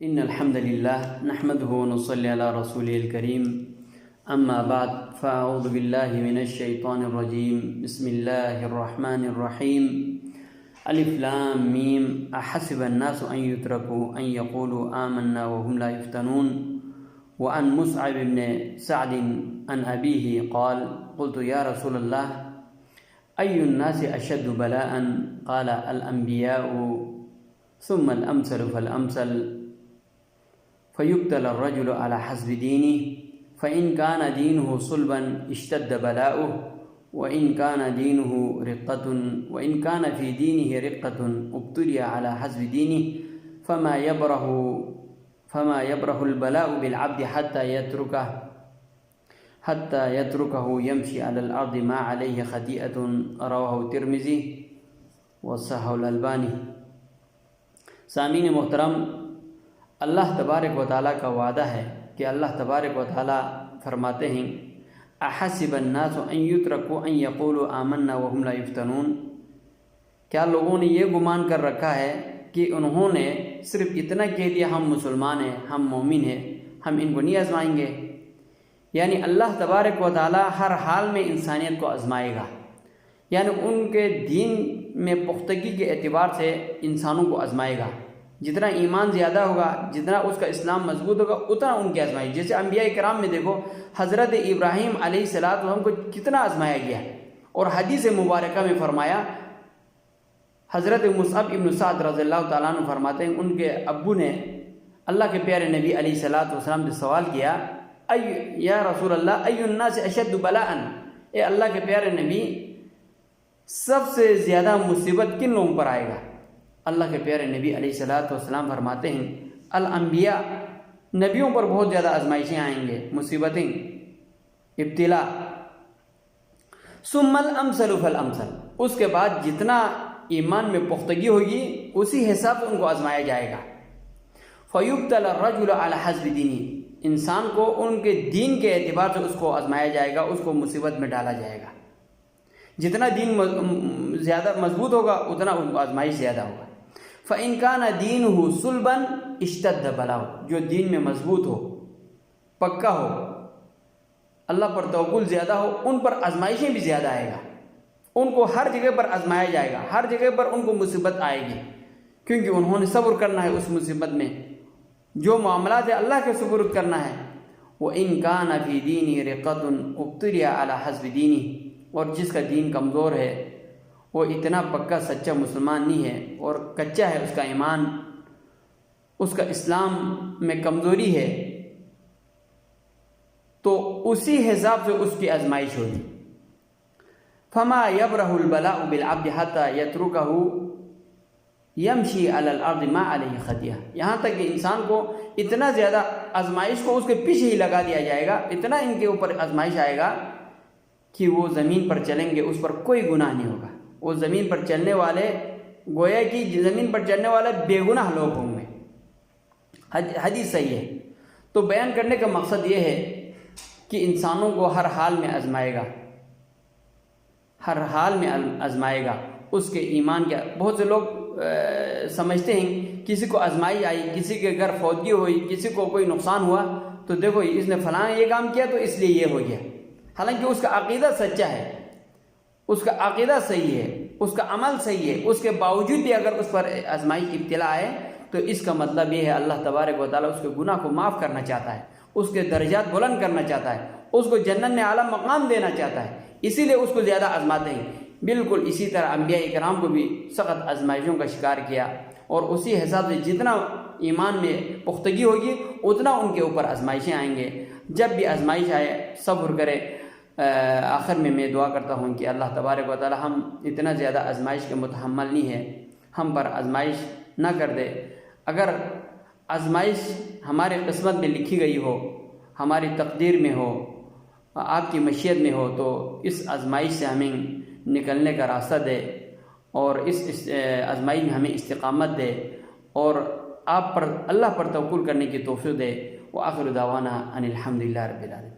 إن الحمد لله نحمده ونصلي على رسوله الكريم أما بعد فأعوذ بالله من الشيطان الرجيم بسم الله الرحمن الرحيم ألف لام ميم أحسب الناس أن يتركوا أن يقولوا آمنا وهم لا يفتنون وعن مصعب بن سعد عن أبيه قال قلت يا رسول الله أي الناس أشد بلاء قال الأنبياء ثم الأمثل فالأمثل فيقتل الرجل على حسب دينه فإن كان دينه صلبا اشتد بلاؤه وإن كان في دينه رقة ابتلي على حسب دينه فما يبره البلاء بالعبد حتى يتركه يمشي على الأرض ما عليه خطيئة رواه الترمذي وصححه الألباني۔ سامعین محترم، اللہ تبارک و تعالیٰ کا وعدہ ہے کہ اللہ تبارک و تعالیٰ فرماتے ہیں احسب الناس ان یترکوا ان یقولوا آمنا وهم لا یفتنون، کیا لوگوں نے یہ گمان کر رکھا ہے کہ انہوں نے صرف اتنا کہہ دیا ہم مسلمان ہیں، ہم مومن ہیں، ہم ان کو نہیں آزمائیں گے؟ یعنی اللہ تبارک و تعالیٰ ہر حال میں انسانیت کو آزمائے گا، یعنی ان کے دین میں پختگی کے اعتبار سے انسانوں کو آزمائے گا۔ جتنا ایمان زیادہ ہوگا، جتنا اس کا اسلام مضبوط ہوگا، اتنا ان کی آزمائش۔ جیسے انبیاء کرام میں دیکھو، حضرت ابراہیم علیہ السلام کو کتنا آزمایا گیا، اور حدیث مبارکہ میں فرمایا، حضرت مصعب ابن سعد رضی اللہ تعالیٰ عنہ فرماتے ہیں ان کے ابو نے اللہ کے پیارے نبی علیہ السلام سے سوال کیا، یا رسول اللہ ای الناس اشد بلاء، اے اللہ کے پیارے نبی سب سے زیادہ مصیبت کن لوگوں پر آئے گا؟ اللہ کے پیارے نبی علیہ السلام فرماتے ہیں الانبیاء، نبیوں پر بہت زیادہ آزمائشیں آئیں گے، مصیبتیں، ابتلا، ثم الامثل فالامثل، اس کے بعد جتنا ایمان میں پختگی ہوگی اسی حساب سے ان کو آزمایا جائے گا۔ فیبتلی الرجل علی حسب دینہ، انسان کو ان کے دین کے اعتبار سے اس کو آزمایا جائے گا، اس کو مصیبت میں ڈالا جائے گا۔ جتنا دین زیادہ مضبوط ہوگا اتنا ان کو آزمائش زیادہ ہوگا۔ فَإِنْ كَانَ دِينُهُ صُلْبًا اشْتَدَّ بَلَاؤُهُ، جو دین میں مضبوط ہو، پکا ہو، اللہ پر توکل زیادہ ہو، ان پر آزمائشیں بھی زیادہ آئے گا، ان کو ہر جگہ پر آزمایا جائے گا، ہر جگہ پر ان کو مصیبت آئے گی، کیونکہ انہوں نے صبر کرنا ہے اس مصیبت میں، جو معاملات ہے اللہ کے سپرد کرنا ہے۔ وَإِنْ كَانَ فِي دِينِهِ رِقَّةٌ ابْتُلِيَ عَلَى حَسْبِ دِينِهِ، اور جس کا دین کمزور ہے، وہ اتنا پکا سچا مسلمان نہیں ہے، اور کچا ہے اس کا ایمان، اس کا اسلام میں کمزوری ہے، تو اسی حساب سے اس کی آزمائش ہوگی۔ فما یبرح البلاء بالعبد حتی یترکہ یمشی علی الارض ما علیہ خطیہ، یہاں تک کہ انسان کو اتنا زیادہ آزمائش کو اس کے پیچھے ہی لگا دیا جائے گا، اتنا ان کے اوپر آزمائش آئے گا کہ وہ زمین پر چلیں گے، اس پر کوئی گناہ نہیں ہوگا، وہ زمین پر چلنے والے گویا کہ زمین پر چلنے والے بے گناہ لوگ ہوں گے۔ حدیث صحیح ہے۔ تو بیان کرنے کا مقصد یہ ہے کہ انسانوں کو ہر حال میں آزمائے گا، ہر حال میں آزمائے گا، اس کے ایمان کیا۔ بہت سے لوگ سمجھتے ہیں کسی کو آزمائی آئی، کسی کے گھر فوتگی ہوئی، کسی کو کوئی نقصان ہوا تو دیکھو اس نے فلاں یہ کام کیا تو اس لیے یہ ہو گیا، حالانکہ اس کا عقیدہ سچا ہے، اس کا عقیدہ صحیح ہے، اس کا عمل صحیح ہے، اس کے باوجود بھی اگر اس پر آزمائش ابتلا ہے تو اس کا مطلب یہ ہے اللہ تبارک و تعالیٰ اس کے گناہ کو معاف کرنا چاہتا ہے، اس کے درجات بلند کرنا چاہتا ہے، اس کو جنت میں اعلیٰ مقام دینا چاہتا ہے، اسی لیے اس کو زیادہ آزماتے ہیں۔ بالکل اسی طرح انبیاء کرام کو بھی سخت آزمائشوں کا شکار کیا، اور اسی حساب سے جتنا ایمان میں پختگی ہوگی اتنا ان کے اوپر آزمائشیں آئیں گے۔ جب بھی آزمائش آئے صبر کرے۔ آخر میں دعا کرتا ہوں کہ اللہ تبارک و تعالی ہم اتنا زیادہ آزمائش کے متحمل نہیں ہے، ہم پر آزمائش نہ کر دے۔ اگر آزمائش ہماری قسمت میں لکھی گئی ہو، ہماری تقدیر میں ہو، آپ کی مشیت میں ہو، تو اس آزمائش سے ہمیں نکلنے کا راستہ دے، اور اس آزمائش میں ہمیں استقامت دے، اور آپ پر اللہ پر توکل کرنے کی توفیق دے۔ وآخر دعوانا ان الحمد للہ رب العالمین۔